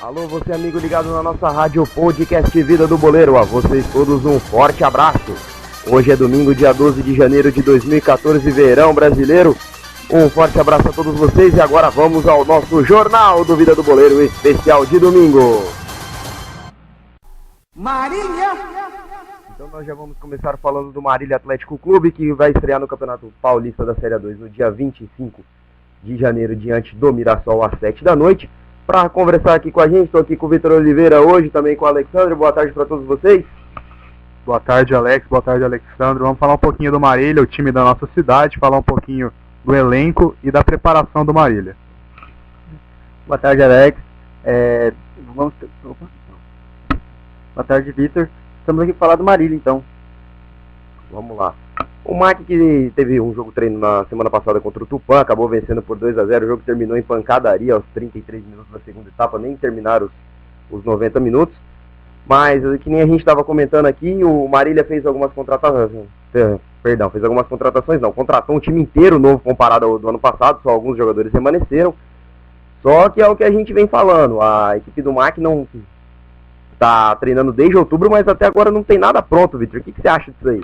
Alô, você amigo ligado na nossa rádio podcast Vida do Boleiro, a vocês todos um forte abraço. Hoje é domingo, dia 12 de janeiro de 2014, verão brasileiro. Um forte abraço a todos vocês e agora vamos ao nosso Jornal do Vida do Boleiro especial de domingo. Marília! Então nós já vamos começar falando do Marília Atlético Clube, que vai estrear no Campeonato Paulista da Série A2 no dia 25 de janeiro, diante do Mirassol, às 7 da noite. Para conversar aqui com a gente, estou aqui com o Vitor Oliveira hoje, também com o Alexandre. Boa tarde para todos vocês. Boa tarde, Alex. Boa tarde, Alexandre. Vamos falar um pouquinho do Marília, o time da nossa cidade, falar um pouquinho do elenco e da preparação do Marília. Boa tarde, Alex. Boa tarde, Vitor. Estamos aqui para falar do Marília, então. Vamos lá. O Mac, que teve um jogo treino na semana passada contra o Tupã, acabou vencendo por 2-0. O jogo terminou em pancadaria aos 33 minutos da segunda etapa, nem terminaram os 90 minutos. Mas, que nem a gente estava comentando aqui, o Marília fez algumas contratações. Contratou um time inteiro novo comparado ao do ano passado, só alguns jogadores permaneceram. Só que é o que a gente vem falando, a equipe do Mac não está treinando desde outubro, mas até agora não tem nada pronto, Vitor. O que você acha disso aí?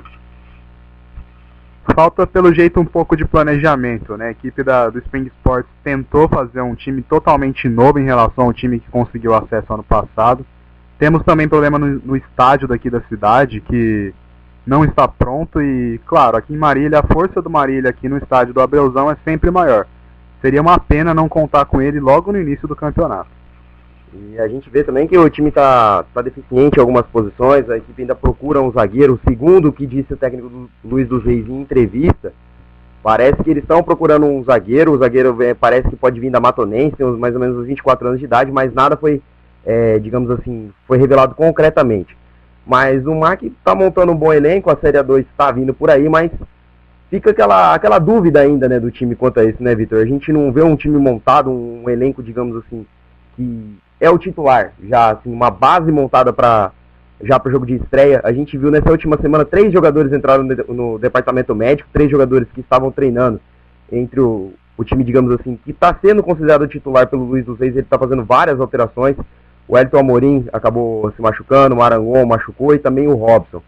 Falta, pelo jeito, um pouco de planejamento, né? A equipe do Spring Sports tentou fazer um time totalmente novo em relação ao time que conseguiu acesso ano passado. Temos também problema no estádio daqui da cidade, que não está pronto e, claro, aqui em Marília, a força do Marília aqui no estádio do Abreuzão é sempre maior. Seria uma pena não contar com ele logo no início do campeonato. E a gente vê também que o time está deficiente em algumas posições, a equipe ainda procura um zagueiro. Segundo o que disse o técnico Luiz dos Reis em entrevista, parece que eles estão procurando um zagueiro. O zagueiro parece que pode vir da Matonense, tem mais ou menos uns 24 anos de idade, mas nada foi, digamos assim, foi revelado concretamente. Mas o MAC está montando um bom elenco, a Série A2 está vindo por aí, mas fica aquela dúvida ainda, né, do time quanto a isso, né, Vitor? A gente não vê um time montado, um elenco, digamos assim, que é o titular, já assim, uma base montada para o jogo de estreia. A gente viu nessa última semana 3 jogadores entraram no departamento médico, 3 jogadores que estavam treinando entre o time, digamos assim, que está sendo considerado titular pelo Luiz dos Reis. Ele está fazendo várias alterações. O Elton Amorim acabou se machucando, o Marangon machucou e também o Robson.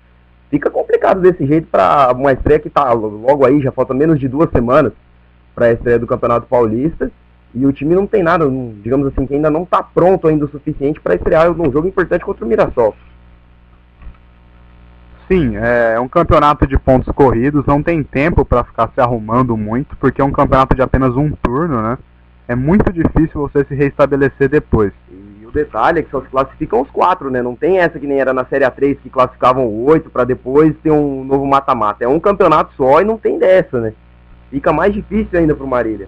Fica complicado desse jeito para uma estreia que está logo aí, já falta menos de 2 semanas para a estreia do Campeonato Paulista. E o time não tem nada, digamos assim, que ainda não está pronto ainda o suficiente para estrear num jogo importante contra o Mirassol. Sim, é um campeonato de pontos corridos, não tem tempo para ficar se arrumando muito, porque é um campeonato de apenas um turno, né? É muito difícil você se reestabelecer depois. E o detalhe é que só se classificam os 4, né? Não tem essa que nem era na Série A3, que classificavam 8 para depois ter um novo mata-mata. É um campeonato só e não tem dessa, né? Fica mais difícil ainda pro Marília.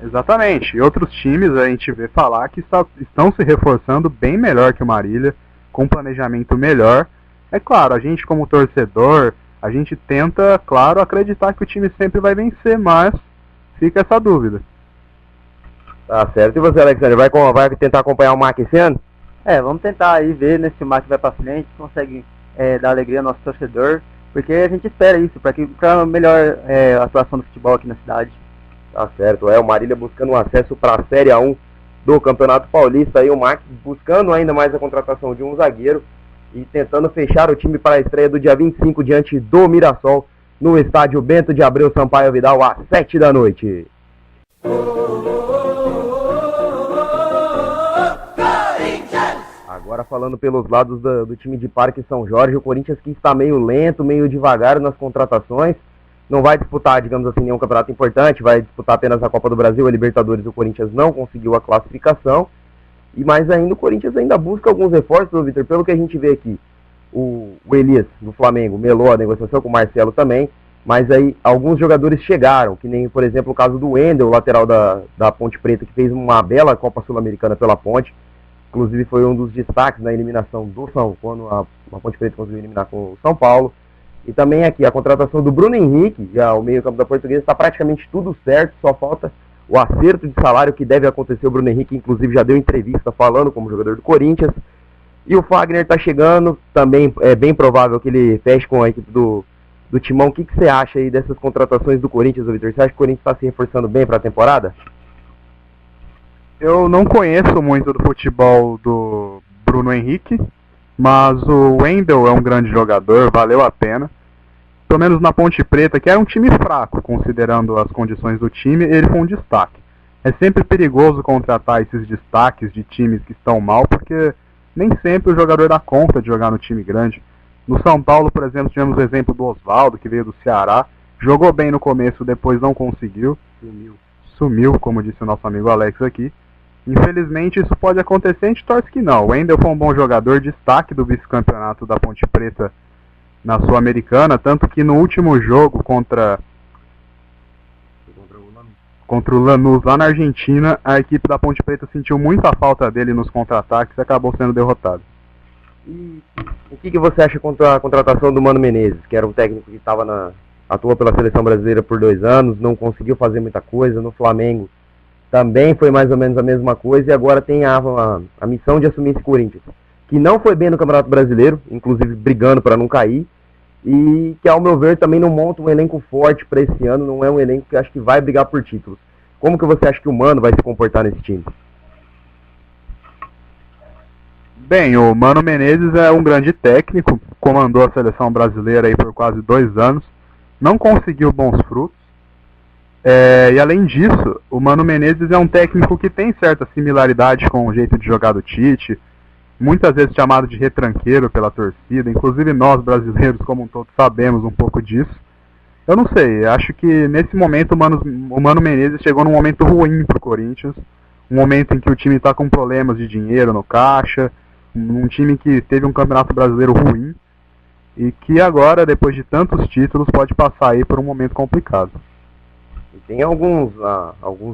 Exatamente, e outros times a gente vê falar que estão se reforçando bem melhor que o Marília, com um planejamento melhor. É claro, a gente como torcedor, a gente tenta, claro, acreditar que o time sempre vai vencer, mas fica essa dúvida. Tá certo, e você, Alexandre, vai tentar acompanhar o MAC esse ano? Vamos tentar aí ver, né, se o MAC vai pra frente, consegue dar alegria ao nosso torcedor, porque a gente espera isso, para melhor atuação do futebol aqui na cidade. Tá certo, o Marília buscando um acesso para a Série A1 do Campeonato Paulista, aí o Max buscando ainda mais a contratação de um zagueiro e tentando fechar o time para a estreia do dia 25 diante do Mirassol, no estádio Bento de Abreu Sampaio Vidal, às 7 da noite. Agora falando pelos lados do time de Parque São Jorge, o Corinthians que está meio lento, meio devagar nas contratações. Não vai disputar, digamos assim, nenhum campeonato importante, vai disputar apenas a Copa do Brasil, a Libertadores. O Corinthians não conseguiu a classificação, e mais ainda o Corinthians ainda busca alguns reforços, Vitor, pelo que a gente vê aqui. O Elias, do Flamengo, melou a negociação com o Marcelo também, mas aí alguns jogadores chegaram, que nem, por exemplo, o caso do Wendel, lateral da Ponte Preta, que fez uma bela Copa Sul-Americana pela Ponte, inclusive foi um dos destaques na eliminação do quando a Ponte Preta conseguiu eliminar com o São Paulo. E também aqui a contratação do Bruno Henrique, já o meio-campo da Portuguesa, está praticamente tudo certo, só falta o acerto de salário que deve acontecer. O Bruno Henrique, inclusive, já deu entrevista falando como jogador do Corinthians. E o Fagner está chegando, também é bem provável que ele feche com a equipe do Timão. O que você acha aí dessas contratações do Corinthians, Vitor? Você acha que o Corinthians está se reforçando bem para a temporada? Eu não conheço muito do futebol do Bruno Henrique, mas o Wendel é um grande jogador, valeu a pena. Pelo menos na Ponte Preta, que era um time fraco, considerando as condições do time, ele foi um destaque. É sempre perigoso contratar esses destaques de times que estão mal, porque nem sempre o jogador dá conta de jogar no time grande. No São Paulo, por exemplo, tivemos o exemplo do Oswaldo, que veio do Ceará, jogou bem no começo, depois não conseguiu, sumiu, como disse o nosso amigo Alex aqui. Infelizmente isso pode acontecer, a gente torce que não. O Wendel foi um bom jogador, destaque do vice-campeonato da Ponte Preta na Sul-Americana, tanto que no último jogo contra o Lanús lá na Argentina, a equipe da Ponte Preta sentiu muita falta dele nos contra-ataques e acabou sendo derrotado. E o que você acha contra a contratação do Mano Menezes, que era um técnico que atuou pela seleção brasileira por 2 anos, não conseguiu fazer muita coisa, no Flamengo também foi mais ou menos a mesma coisa, e agora tem a missão de assumir esse Corinthians, que não foi bem no Campeonato Brasileiro, inclusive brigando para não cair, e que, ao meu ver, também não monta um elenco forte para esse ano, não é um elenco que acho que vai brigar por títulos. Como que você acha que o Mano vai se comportar nesse time? Bem, o Mano Menezes é um grande técnico, comandou a seleção brasileira aí por quase 2 anos, não conseguiu bons frutos, e além disso, o Mano Menezes é um técnico que tem certa similaridade com o jeito de jogar do Tite, muitas vezes chamado de retranqueiro pela torcida, inclusive nós brasileiros como um todo sabemos um pouco disso. Eu não sei, acho que nesse momento o Mano Menezes chegou num momento ruim pro Corinthians, um momento em que o time está com problemas de dinheiro no caixa, um time que teve um campeonato brasileiro ruim, e que agora, depois de tantos títulos, pode passar aí por um momento complicado. E tem alguns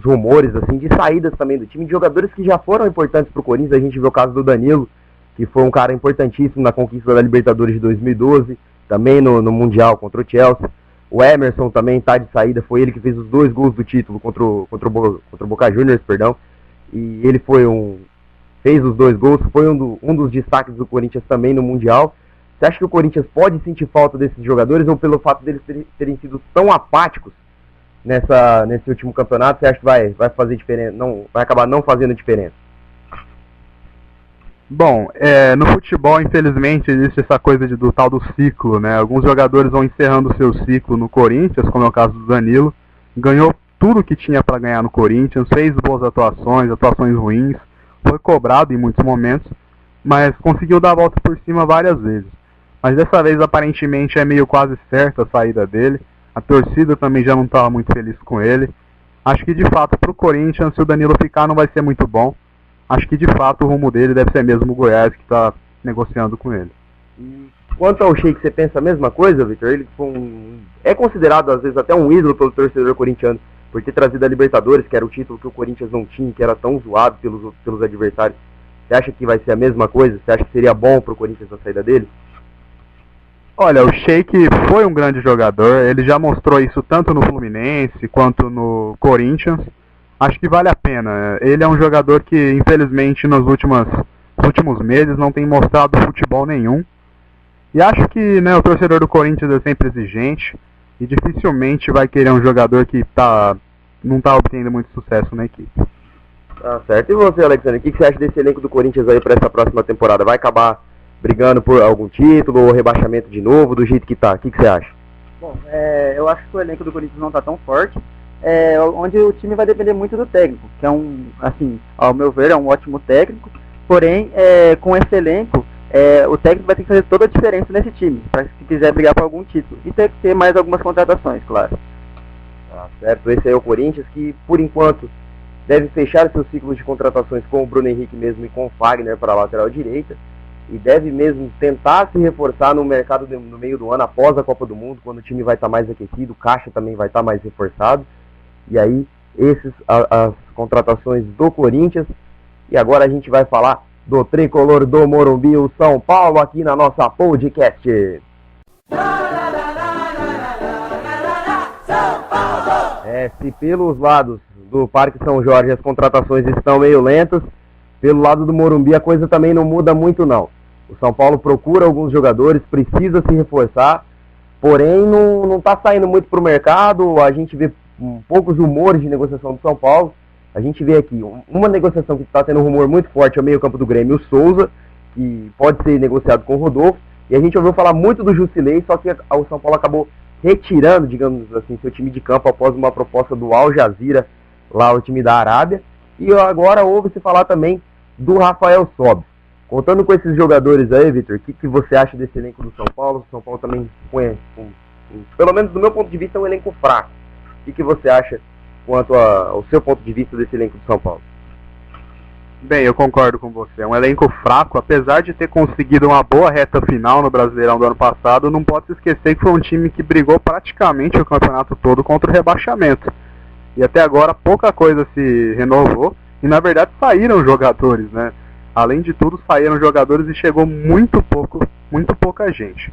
rumores assim de saídas também do time, de jogadores que já foram importantes para o Corinthians. A gente viu o caso do Danilo, que foi um cara importantíssimo na conquista da Libertadores de 2012, também no Mundial contra o Chelsea. O Emerson também está de saída, foi ele que fez os 2 gols do título contra o Boca Juniors, perdão. E ele fez os 2 gols, foi um dos destaques do Corinthians também no Mundial. Você acha que o Corinthians pode sentir falta desses jogadores, ou pelo fato deles terem sido tão apáticos nesse último campeonato, você acha que vai fazer diferença, vai acabar não fazendo diferença? Bom, no futebol, infelizmente, existe essa coisa do tal do ciclo, né? Alguns jogadores vão encerrando o seu ciclo no Corinthians, como é o caso do Danilo, ganhou tudo que tinha para ganhar no Corinthians, fez boas atuações ruins, foi cobrado em muitos momentos, mas conseguiu dar a volta por cima várias vezes. Mas dessa vez, aparentemente, é meio quase certa a saída dele. A torcida também já não estava muito feliz com ele. Acho que, de fato, para o Corinthians, se o Danilo ficar, não vai ser muito bom. Acho que, de fato, o rumo dele deve ser mesmo o Goiás, que está negociando com ele. E quanto ao Sheik, você pensa a mesma coisa, Victor? Ele é considerado, às vezes, até um ídolo pelo torcedor corintiano, por ter trazido a Libertadores, que era o título que o Corinthians não tinha, que era tão zoado pelos adversários. Você acha que vai ser a mesma coisa? Você acha que seria bom para o Corinthians a saída dele? Olha, o Sheik foi um grande jogador, ele já mostrou isso tanto no Fluminense quanto no Corinthians. Acho que vale a pena. Ele é um jogador que, infelizmente, nos últimos meses não tem mostrado futebol nenhum. E acho que, né, o torcedor do Corinthians é sempre exigente e dificilmente vai querer um jogador que não está obtendo muito sucesso na equipe. Tá certo. E você, Alexandre, o que você acha desse elenco do Corinthians aí para essa próxima temporada? Vai acabar brigando por algum título ou rebaixamento de novo, do jeito que tá? O que você acha? Bom, eu acho que o elenco do Corinthians não está tão forte, onde o time vai depender muito do técnico, que é ao meu ver, é um ótimo técnico, porém, com esse elenco, o técnico vai ter que fazer toda a diferença nesse time, para se quiser brigar por algum título, e ter que ter mais algumas contratações, claro. Tá certo, esse aí é o Corinthians, que por enquanto deve fechar seu ciclo de contratações com o Bruno Henrique mesmo e com o Fagner para a lateral direita, e deve mesmo tentar se reforçar no mercado no meio do ano, após a Copa do Mundo, quando o time vai estar mais aquecido, o caixa também vai estar mais reforçado. E aí, as contratações do Corinthians. E agora a gente vai falar do tricolor do Morumbi, o São Paulo, aqui na nossa podcast. Se pelos lados do Parque São Jorge as contratações estão meio lentas, pelo lado do Morumbi a coisa também não muda muito não. O São Paulo procura alguns jogadores, precisa se reforçar, porém não está saindo muito para o mercado. A gente vê poucos rumores de negociação do São Paulo. A gente vê aqui uma negociação que está tendo um rumor muito forte ao meio-campo do Grêmio, o Souza, que pode ser negociado com o Rodolfo, e a gente ouviu falar muito do Jusilei, só que o São Paulo acabou retirando, digamos assim, seu time de campo após uma proposta do Al Jazeera, lá o time da Arábia, e agora ouve-se falar também do Rafael Sobis. Contando com esses jogadores aí, Vitor, o que você acha desse elenco do São Paulo? O São Paulo também foi, pelo menos do meu ponto de vista, é um elenco fraco. O que você acha quanto ao seu ponto de vista desse elenco do São Paulo? Bem, eu concordo com você. É um elenco fraco, apesar de ter conseguido uma boa reta final no Brasileirão do ano passado, não pode se esquecer que foi um time que brigou praticamente o campeonato todo contra o rebaixamento. E até agora pouca coisa se renovou, e na verdade saíram jogadores, né? Além de tudo, saíram jogadores e chegou muito pouca gente.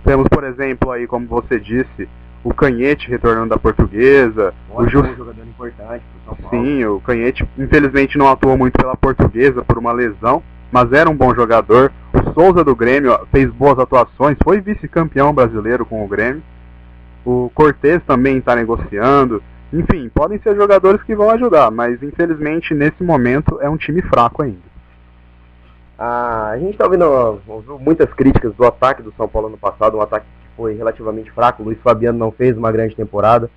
Temos, por exemplo, aí, como você disse, o Canhete retornando da Portuguesa. Um jogador importante pro São Paulo. Sim, o Canhete infelizmente não atuou muito pela Portuguesa por uma lesão, mas era um bom jogador. O Souza do Grêmio fez boas atuações, foi vice-campeão brasileiro com o Grêmio. O Cortez também está negociando. Enfim, podem ser jogadores que vão ajudar, mas infelizmente nesse momento é um time fraco ainda. A gente está ouviu muitas críticas do ataque do São Paulo ano passado, um ataque que foi relativamente fraco. O Luiz Fabiano não fez uma grande temporada.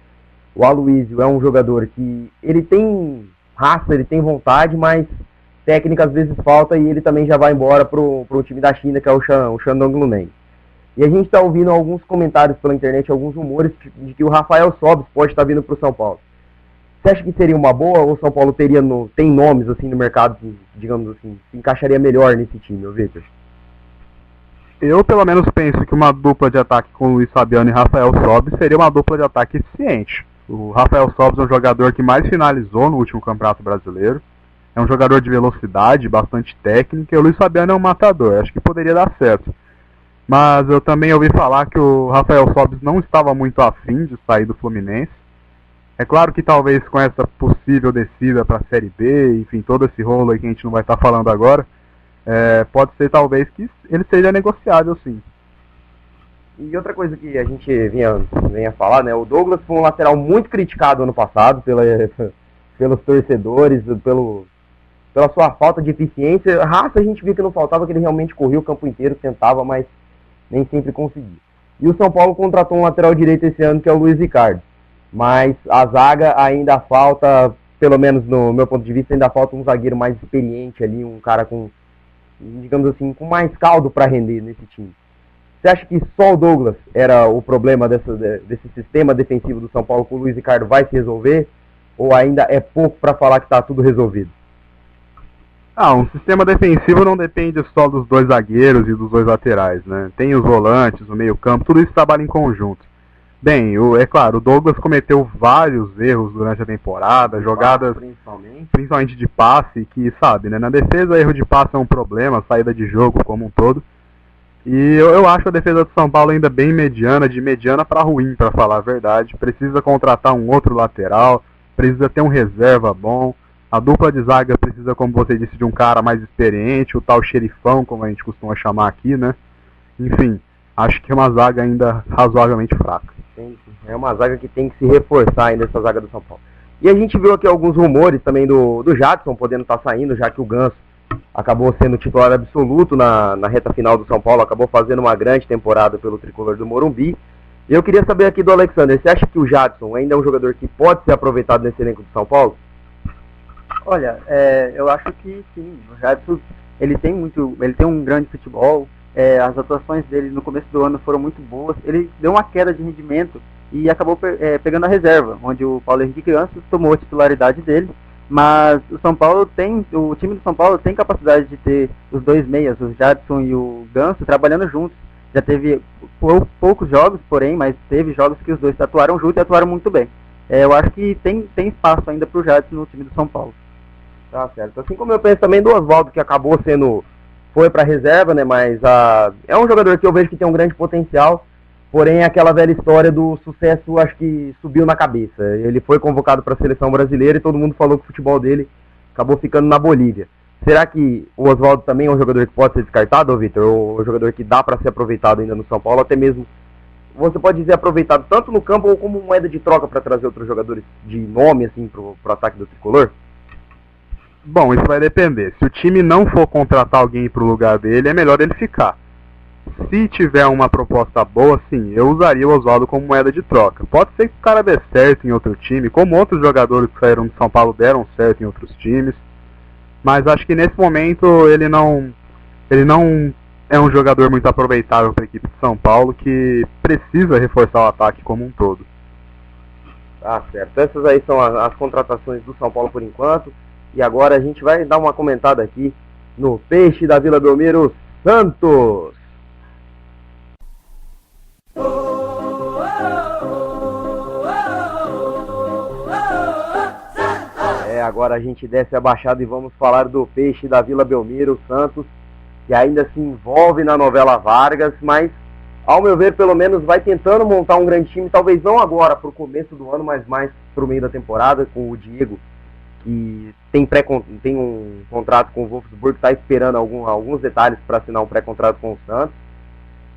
O Aloysio é um jogador que ele tem raça, ele tem vontade, mas técnica às vezes falta, e ele também já vai embora pro time da China, que é o Shandong Luneng. E a gente está ouvindo alguns comentários pela internet, alguns rumores de que o Rafael Sobis pode estar vindo para o São Paulo. Você acha que seria uma boa, ou o São Paulo tem nomes assim no mercado que, digamos assim, se encaixaria melhor nesse time, Vitor? Eu pelo menos penso que uma dupla de ataque com Luiz Fabiano e Rafael Sobis seria uma dupla de ataque eficiente. O Rafael Sobis é um jogador que mais finalizou no último Campeonato Brasileiro. É um jogador de velocidade, bastante técnica, e o Luiz Fabiano é um matador. Acho que poderia dar certo. Mas eu também ouvi falar que o Rafael Sobis não estava muito afim de sair do Fluminense. É claro que talvez com essa possível descida para a Série B, enfim, todo esse rolo aí que a gente não vai estar falando agora, pode ser talvez que ele seja negociável, sim. E outra coisa que a gente vinha falar, né, o Douglas foi um lateral muito criticado ano passado pelos torcedores, pela sua falta de eficiência. Raça a gente viu que não faltava, que ele realmente corria o campo inteiro, tentava, mas nem sempre conseguia. E o São Paulo contratou um lateral direito esse ano, que é o Luiz Ricardo. Mas a zaga ainda falta, pelo menos no meu ponto de vista, ainda falta um zagueiro mais experiente ali, um cara com, digamos assim, com mais caldo para render nesse time. Você acha que só o Douglas era o problema desse sistema defensivo do São Paulo, que o Luiz Ricardo vai se resolver? Ou ainda é pouco para falar que está tudo resolvido? Um sistema defensivo não depende só dos dois zagueiros e dos dois laterais, né? Tem os volantes, o meio-campo, tudo isso trabalha em conjunto. Bem, é claro, o Douglas cometeu vários erros durante a temporada, jogadas principalmente de passe, que sabe, né? Na defesa, erro de passe é um problema, saída de jogo como um todo. E eu acho a defesa do São Paulo ainda bem mediana, de mediana para ruim, para falar a verdade. Precisa contratar um outro lateral, precisa ter um reserva bom. A dupla de zaga precisa, como você disse, de um cara mais experiente, o tal xerifão, como a gente costuma chamar aqui, né? Enfim, acho que é uma zaga ainda razoavelmente fraca. É uma zaga que tem que se reforçar ainda, essa zaga do São Paulo. E a gente viu aqui alguns rumores também do Jadson podendo estar saindo, já que o Ganso acabou sendo titular absoluto na reta final do São Paulo, acabou fazendo uma grande temporada pelo tricolor do Morumbi. E eu queria saber aqui do Alexander, você acha que o Jadson ainda é um jogador que pode ser aproveitado nesse elenco do São Paulo? Olha, eu acho que sim. O Jadson, ele tem um grande futebol. As atuações dele no começo do ano foram muito boas. Ele deu uma queda de rendimento e acabou pegando a reserva, onde o Paulo Henrique Ganso tomou a titularidade dele. Mas o time do São Paulo tem capacidade de ter os dois meias, o Jadson e o Ganso, trabalhando juntos. Já teve poucos jogos, porém, mas teve jogos que os dois atuaram juntos e atuaram muito bem. Eu acho que tem espaço ainda para o Jadson no time do São Paulo. Tá certo. Assim como eu penso também do Oswaldo, que acabou foi para reserva, né? Mas é um jogador que eu vejo que tem um grande potencial. Porém, é aquela velha história do sucesso, acho que subiu na cabeça. Ele foi convocado para a seleção brasileira e todo mundo falou que o futebol dele acabou ficando na Bolívia. Será que o Oswaldo também é um jogador que pode ser descartado, Vitor? Ou um jogador que dá para ser aproveitado ainda no São Paulo, até mesmo você pode dizer, aproveitado tanto no campo ou como moeda de troca para trazer outros jogadores de nome assim pro ataque do tricolor? Bom, isso vai depender. Se o time não for contratar alguém pro lugar dele, é melhor ele ficar. Se tiver uma proposta boa, sim, eu usaria o Oswaldo como moeda de troca. Pode ser que o cara dê certo em outro time, como outros jogadores que saíram de São Paulo deram certo em outros times. Mas acho que nesse momento ele não é um jogador muito aproveitável para a equipe de São Paulo, que precisa reforçar o ataque como um todo. Tá certo. Essas aí são as contratações do São Paulo por enquanto. E agora a gente vai dar uma comentada aqui no Peixe da Vila Belmiro, Santos. Agora a gente desce a baixada e vamos falar do Peixe da Vila Belmiro, Santos, que ainda se envolve na novela Vargas, mas, ao meu ver, pelo menos vai tentando montar um grande time, talvez não agora, para o começo do ano, mas mais para o meio da temporada, com o Diego, que tem um contrato com o Wolfsburg, está esperando alguns detalhes para assinar um pré-contrato com o Santos.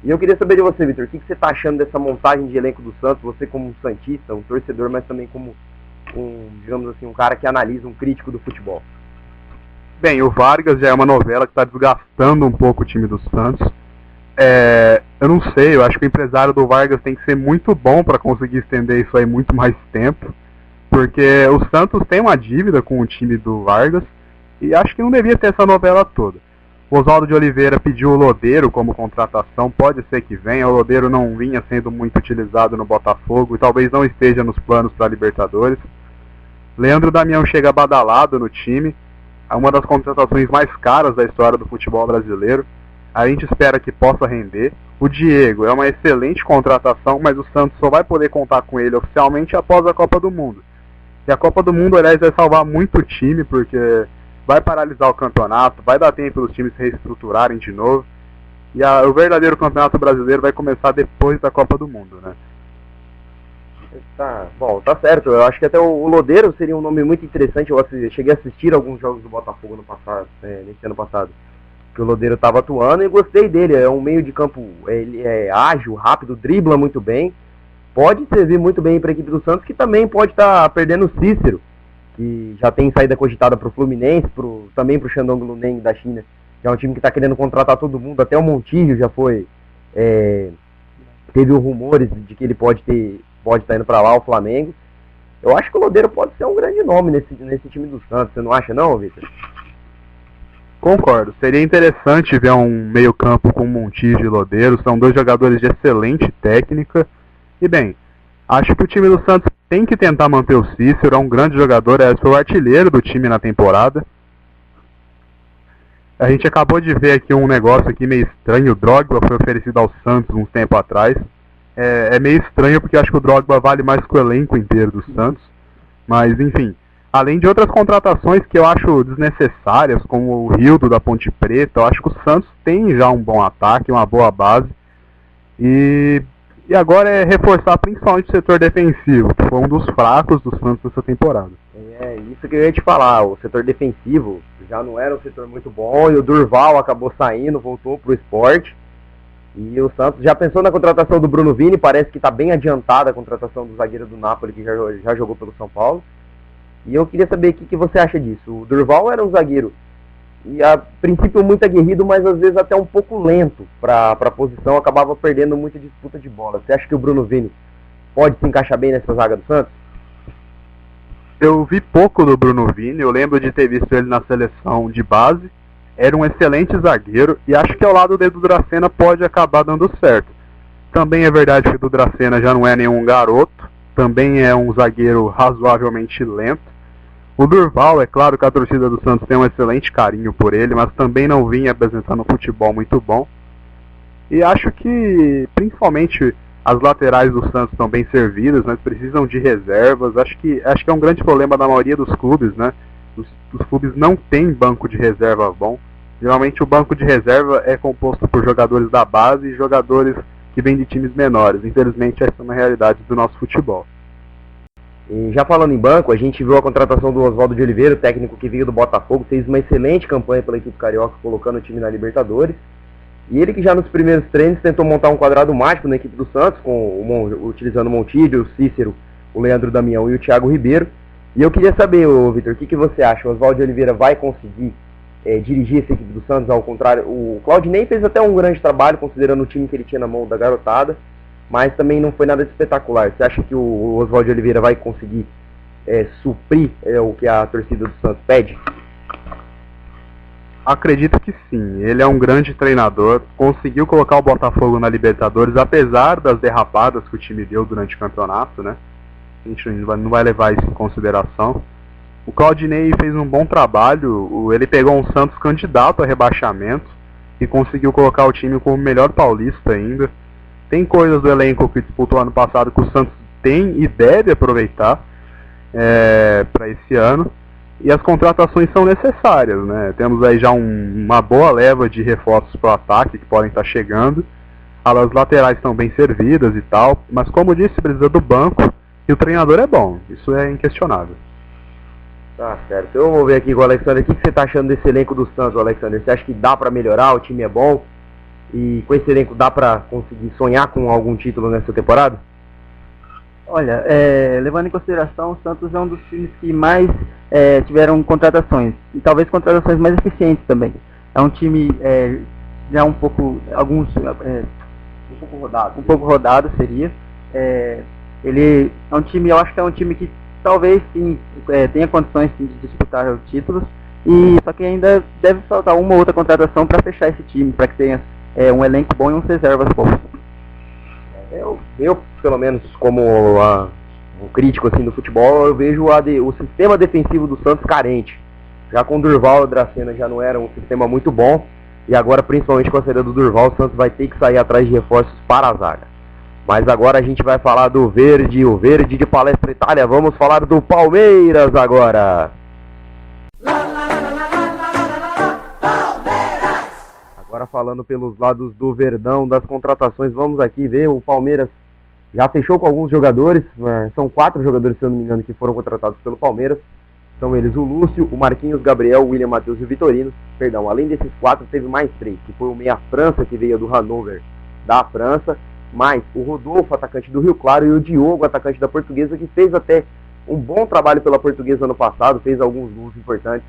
E eu queria saber de você, Vitor, o que você está achando dessa montagem de elenco do Santos, você como um santista, um torcedor, mas também como digamos assim, um cara que analisa, um crítico do futebol? Bem, o Vargas já é uma novela que está desgastando um pouco o time do Santos. Eu não sei, eu acho que o empresário do Vargas tem que ser muito bom para conseguir estender isso aí muito mais tempo, porque o Santos tem uma dívida com o time do Vargas e acho que não devia ter essa novela toda. O Oswaldo de Oliveira pediu o Lodeiro como contratação, pode ser que venha. O Lodeiro não vinha sendo muito utilizado no Botafogo e talvez não esteja nos planos para a Libertadores. Leandro Damião chega badalado no time, é uma das contratações mais caras da história do futebol brasileiro. A gente espera que possa render. O Diego é uma excelente contratação, mas o Santos só vai poder contar com ele oficialmente após a Copa do Mundo. E a Copa do Mundo, aliás, vai salvar muito o time, porque vai paralisar o campeonato, vai dar tempo dos times se reestruturarem de novo. E o verdadeiro campeonato brasileiro vai começar depois da Copa do Mundo, né? Tá certo. Eu acho que até o Lodeiro seria um nome muito interessante. Eu cheguei a assistir alguns jogos do Botafogo nesse ano passado, que o Lodeiro estava atuando, e gostei dele. É um meio de campo, ele é ágil, rápido, dribla muito bem. Pode servir muito bem para a equipe do Santos, que também pode estar perdendo o Cícero, que já tem saída cogitada para o Fluminense, também para o Shandong Luneng da China, que é um time que está querendo contratar todo mundo. Até o Montijo já foi, teve rumores de que ele pode estar indo para lá, o Flamengo. Eu acho que o Lodeiro pode ser um grande nome nesse time do Santos. Você não acha não, Victor? Concordo. Seria interessante ver um meio campo com Montijo e Lodeiro. São dois jogadores de excelente técnica. E bem, acho que o time do Santos tem que tentar manter o Cícero. É um grande jogador, foi o artilheiro do time na temporada. A gente acabou de ver aqui um negócio aqui meio estranho. O Drogba foi oferecido ao Santos uns tempo atrás. É meio estranho porque acho que o Drogba vale mais que o elenco inteiro do Santos. Mas enfim, além de outras contratações que eu acho desnecessárias, como o Rildo da Ponte Preta, eu acho que o Santos tem já um bom ataque, uma boa base. E agora é reforçar principalmente o setor defensivo, que foi um dos fracos do Santos nessa temporada. É isso que eu ia te falar. O setor defensivo já não era um setor muito bom, e o Durval acabou saindo, voltou pro Sport. E o Santos já pensou na contratação do Bruno Vini. Parece que está bem adiantada a contratação do zagueiro do Napoli, que já jogou pelo São Paulo. E eu queria saber o que você acha disso. O Durval era um zagueiro, e a princípio muito aguerrido, mas às vezes até um pouco lento para a posição, acabava perdendo muita disputa de bola. Você acha que o Bruno Vini pode se encaixar bem nessa zaga do Santos? Eu vi pouco do Bruno Vini, eu lembro de ter visto ele na seleção de base. Era um excelente zagueiro e acho que ao lado do Dracena pode acabar dando certo. Também é verdade que o Dracena já não é nenhum garoto, também é um zagueiro razoavelmente lento. O Durval, é claro que a torcida do Santos tem um excelente carinho por ele, mas também não vinha apresentando um futebol muito bom. E acho que principalmente as laterais do Santos estão bem servidas, mas precisam de reservas. Acho que é um grande problema da maioria dos clubes, né? Os clubes não têm banco de reserva bom. Geralmente o banco de reserva é composto por jogadores da base e jogadores que vêm de times menores. Infelizmente essa é uma realidade do nosso futebol. E já falando em banco, a gente viu a contratação do Oswaldo de Oliveira, o técnico que veio do Botafogo, fez uma excelente campanha pela equipe carioca, colocando o time na Libertadores. E ele que já nos primeiros treinos tentou montar um quadrado mágico na equipe do Santos, utilizando o Montijo, o Cícero, o Leandro Damião e o Thiago Ribeiro. E eu queria saber, Vitor, o que você acha? O Oswaldo Oliveira vai conseguir dirigir essa equipe do Santos? Ao contrário, o Claudinei fez até um grande trabalho, considerando o time que ele tinha na mão da garotada, mas também não foi nada de espetacular. Você acha que o Oswaldo Oliveira vai conseguir suprir o que a torcida do Santos pede? Acredito que sim, ele é um grande treinador, conseguiu colocar o Botafogo na Libertadores, apesar das derrapadas que o time deu durante o campeonato, né? A gente não vai levar isso em consideração. O Claudinei fez um bom trabalho, ele pegou um Santos candidato a rebaixamento e conseguiu colocar o time como o melhor paulista ainda. Tem coisas do elenco que disputou ano passado que o Santos tem e deve aproveitar para esse ano. E as contratações são necessárias, né? Temos aí já uma boa leva de reforços para o ataque que podem estar chegando. As laterais estão bem servidas e tal, mas como disse, precisa do banco e o treinador é bom, isso é inquestionável. Tá certo, eu vou ver aqui com o Alexander, o que você está achando desse elenco do Santos, Alexander? Você acha que dá para melhorar, o time é bom? E com esse elenco dá para conseguir sonhar com algum título nessa temporada? Olha, levando em consideração, o Santos é um dos times que mais tiveram contratações, e talvez contratações mais eficientes também. É um time já um pouco rodado seria. Ele é um time, eu acho que é um time que talvez sim tenha condições sim, de disputar os títulos, e só que ainda deve faltar uma ou outra contratação para fechar esse time, para que tenha um elenco bom e uns reservas bons. Eu pelo menos, como um crítico assim, do futebol, eu vejo o sistema defensivo do Santos carente. Já com o Durval e o Dracena já não era um sistema muito bom, e agora, principalmente com a saída do Durval, o Santos vai ter que sair atrás de reforços para a zaga. Mas agora a gente vai falar do Verde, o Verde de Palestra Itália. Vamos falar do Palmeiras agora. Agora falando pelos lados do Verdão, das contratações, vamos aqui ver, o Palmeiras já fechou com alguns jogadores, são 4 jogadores, se eu não me engano, que foram contratados pelo Palmeiras. São eles o Lúcio, o Marquinhos, Gabriel, o William Matheus e o Vitorino. Perdão, além desses 4, teve mais 3, que foi o Meia França, que veio do Hannover, da França, mais o Rodolfo, atacante do Rio Claro, e o Diogo, atacante da Portuguesa, que fez até um bom trabalho pela Portuguesa ano passado, fez alguns gols importantes.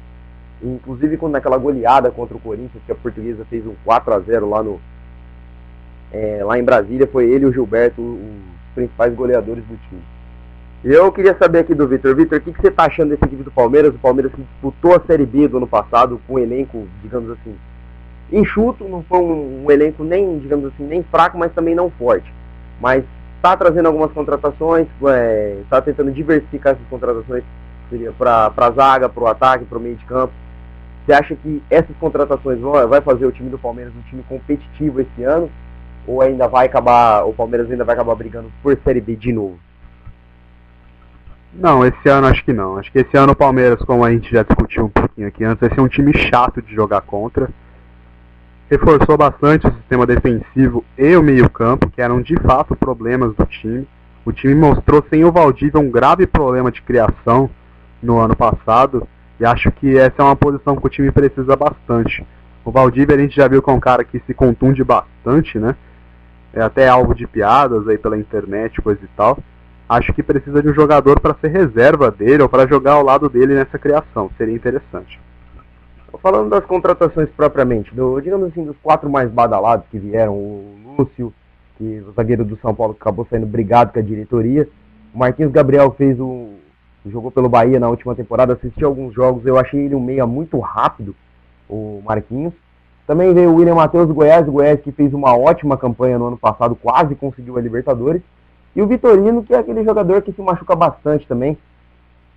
Inclusive quando naquela goleada contra o Corinthians, que a Portuguesa fez um 4-0 lá em Brasília, foi ele e o Gilberto os principais goleadores do time. E eu queria saber aqui do Vitor. Vitor, o que você está achando desse equipe do Palmeiras? O Palmeiras que disputou a Série B do ano passado com um elenco, digamos assim, enxuto, não foi um elenco nem, digamos assim, nem fraco, mas também não forte. Mas está trazendo algumas contratações, está tentando diversificar essas contratações para a zaga, para o ataque, para o meio de campo. Você acha que essas contratações vai fazer o time do Palmeiras um time competitivo esse ano? Ou o Palmeiras ainda vai acabar brigando por Série B de novo? Não, esse ano acho que não. Acho que esse ano o Palmeiras, como a gente já discutiu um pouquinho aqui antes, vai ser um time chato de jogar contra. Reforçou bastante o sistema defensivo e o meio-campo, que eram de fato problemas do time. O time mostrou sem o Valdívia um grave problema de criação no ano passado, e acho que essa é uma posição que o time precisa bastante. O Valdívia a gente já viu que é um cara que se contunde bastante, né? É até alvo de piadas aí pela internet, coisa e tal. Acho que precisa de um jogador para ser reserva dele ou para jogar ao lado dele nessa criação. Seria interessante. Falando das contratações propriamente, digamos assim, dos 4 mais badalados que vieram, o Lúcio, que o zagueiro do São Paulo que acabou saindo brigado com a diretoria. O Marquinhos Gabriel jogou pelo Bahia na última temporada, assisti alguns jogos, eu achei ele um meia muito rápido, o Marquinhos. Também veio o William Matheus do Goiás, que fez uma ótima campanha no ano passado, quase conseguiu a Libertadores. E o Vitorino, que é aquele jogador que se machuca bastante também,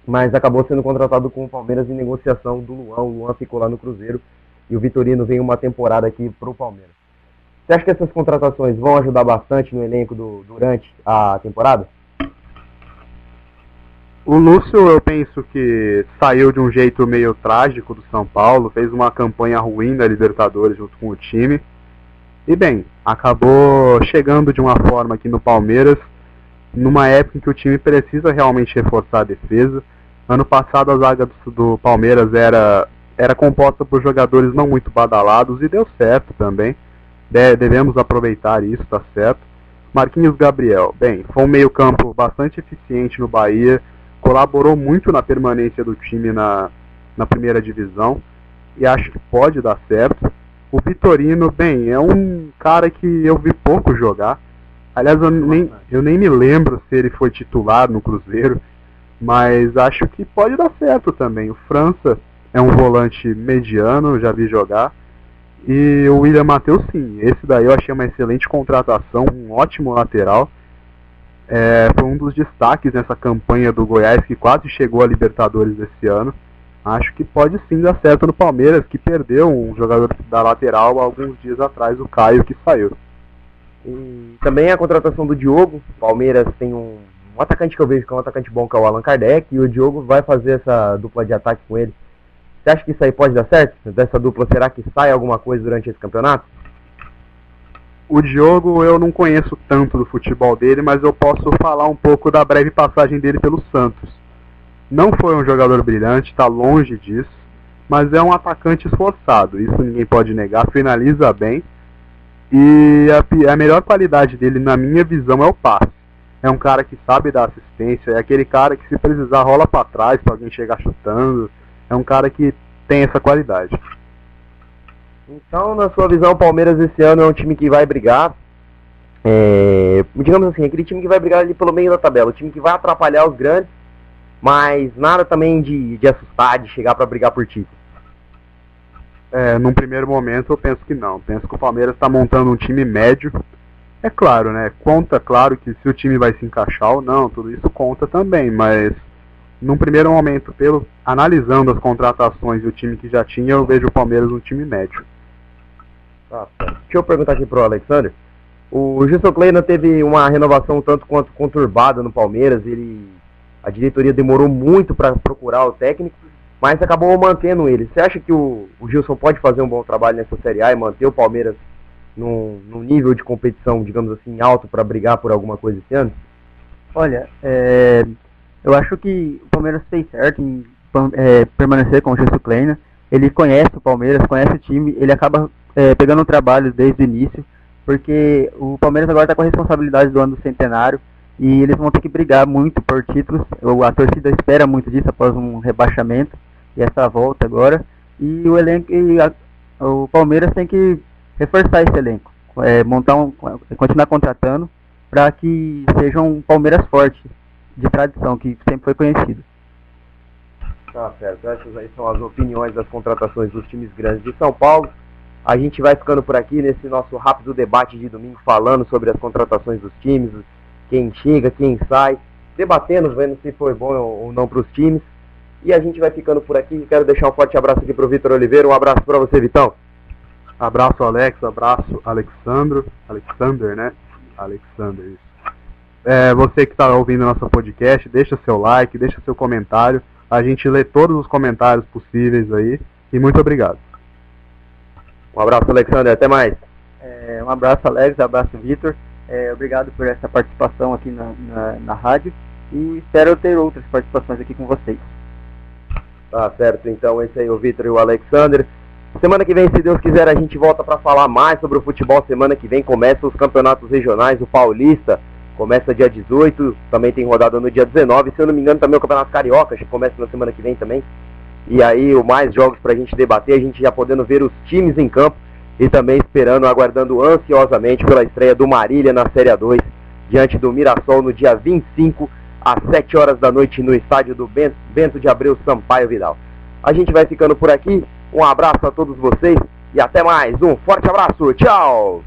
mas acabou sendo contratado com o Palmeiras em negociação do Luan. O Luan ficou lá no Cruzeiro e o Vitorino vem uma temporada aqui pro Palmeiras. Você acha que essas contratações vão ajudar bastante no elenco durante a temporada? O Lúcio, eu penso que saiu de um jeito meio trágico do São Paulo, fez uma campanha ruim na Libertadores junto com o time. E bem, acabou chegando de uma forma aqui no Palmeiras, numa época em que o time precisa realmente reforçar a defesa. Ano passado a zaga do Palmeiras era composta por jogadores não muito badalados e deu certo também. Devemos aproveitar isso, tá certo. Marquinhos Gabriel, bem, foi um meio campo bastante eficiente no Bahia, colaborou muito na permanência do time na primeira divisão, e acho que pode dar certo. O Vitorino, bem, é um cara que eu vi pouco jogar. Aliás, eu nem me lembro se ele foi titular no Cruzeiro, mas acho que pode dar certo também. O França é um volante mediano, já vi jogar. E o William Matheus, sim, esse daí eu achei uma excelente contratação, um ótimo lateral. Foi um dos destaques nessa campanha do Goiás, que quase chegou a Libertadores desse ano. Acho que pode sim dar certo no Palmeiras, que perdeu um jogador da lateral há alguns dias atrás, o Caio, que saiu. E também a contratação do Diogo. O Palmeiras tem um atacante que eu vejo que é um atacante bom, que é o Allan Kardec, e o Diogo vai fazer essa dupla de ataque com ele. Você acha que isso aí pode dar certo? Dessa dupla, será que sai alguma coisa durante esse campeonato? O Diogo eu não conheço tanto do futebol dele, mas eu posso falar um pouco da breve passagem dele pelo Santos. Não foi um jogador brilhante, está longe disso, mas é um atacante esforçado, isso ninguém pode negar, finaliza bem. E a melhor qualidade dele, na minha visão, é o passe. É um cara que sabe dar assistência, é aquele cara que, se precisar, rola para trás para alguém chegar chutando. É um cara que tem essa qualidade. Então, na sua visão, o Palmeiras esse ano é um time que vai brigar, digamos assim, aquele time que vai brigar ali pelo meio da tabela, o time que vai atrapalhar os grandes, mas nada também de assustar, de chegar para brigar por título. Num primeiro momento eu penso que não. Penso que o Palmeiras está montando um time médio. É claro, né? Conta, claro, que se o time vai se encaixar ou não, tudo isso conta também, mas num primeiro momento, analisando as contratações e o time que já tinha, eu vejo o Palmeiras um time médio. Deixa eu perguntar aqui pro Alexander. O Gilson Kleina teve uma renovação tanto quanto conturbada no Palmeiras. A diretoria demorou muito para procurar o técnico, mas acabou mantendo ele. Você acha que o Gilson pode fazer um bom trabalho nessa Série A e manter o Palmeiras num nível de competição, digamos assim, alto para brigar por alguma coisa esse ano? Olha, eu acho que o Palmeiras fez certo em permanecer com o Gilson Kleina. Ele conhece o Palmeiras, conhece o time, ele acaba pegando o trabalho desde o início, porque o Palmeiras agora está com a responsabilidade do ano do centenário e eles vão ter que brigar muito por títulos. A torcida espera muito disso após um rebaixamento e essa volta agora. E o elenco, o Palmeiras tem que reforçar esse elenco, continuar contratando para que seja um Palmeiras forte, de tradição, que sempre foi conhecido. Tá certo, essas aí são as opiniões das contratações dos times grandes de São Paulo. A gente vai ficando por aqui nesse nosso rápido debate de domingo, falando sobre as contratações dos times, quem chega, quem sai, debatendo, vendo se foi bom ou não para os times. E a gente vai ficando por aqui. Quero deixar um forte abraço aqui para o Vitor Oliveira. Um abraço para você, Vitão. Abraço, Alex. Abraço, Alexander, né? Alexander, isso. Você que está ouvindo nosso podcast, deixa seu like, deixa seu comentário. A gente lê todos os comentários possíveis aí. E muito obrigado. Um abraço, Alexander. Até mais. Um abraço, Alex. Um abraço, Vitor. Obrigado por essa participação aqui na rádio. E espero ter outras participações aqui com vocês. Tá certo. Então, esse aí é o Vitor e o Alexander. Semana que vem, se Deus quiser, a gente volta para falar mais sobre o futebol. Semana que vem começam os campeonatos regionais. O Paulista começa dia 18, também tem rodada no dia 19. Se eu não me engano, também o Campeonato Carioca, que começa na semana que vem também. E aí, mais jogos pra gente debater, a gente já podendo ver os times em campo e também aguardando ansiosamente pela estreia do Marília na Série A2, diante do Mirassol no dia 25, às 7 horas da noite, no estádio do Bento de Abreu Sampaio Vidal. A gente vai ficando por aqui. Um abraço a todos vocês e até mais. Um forte abraço. Tchau!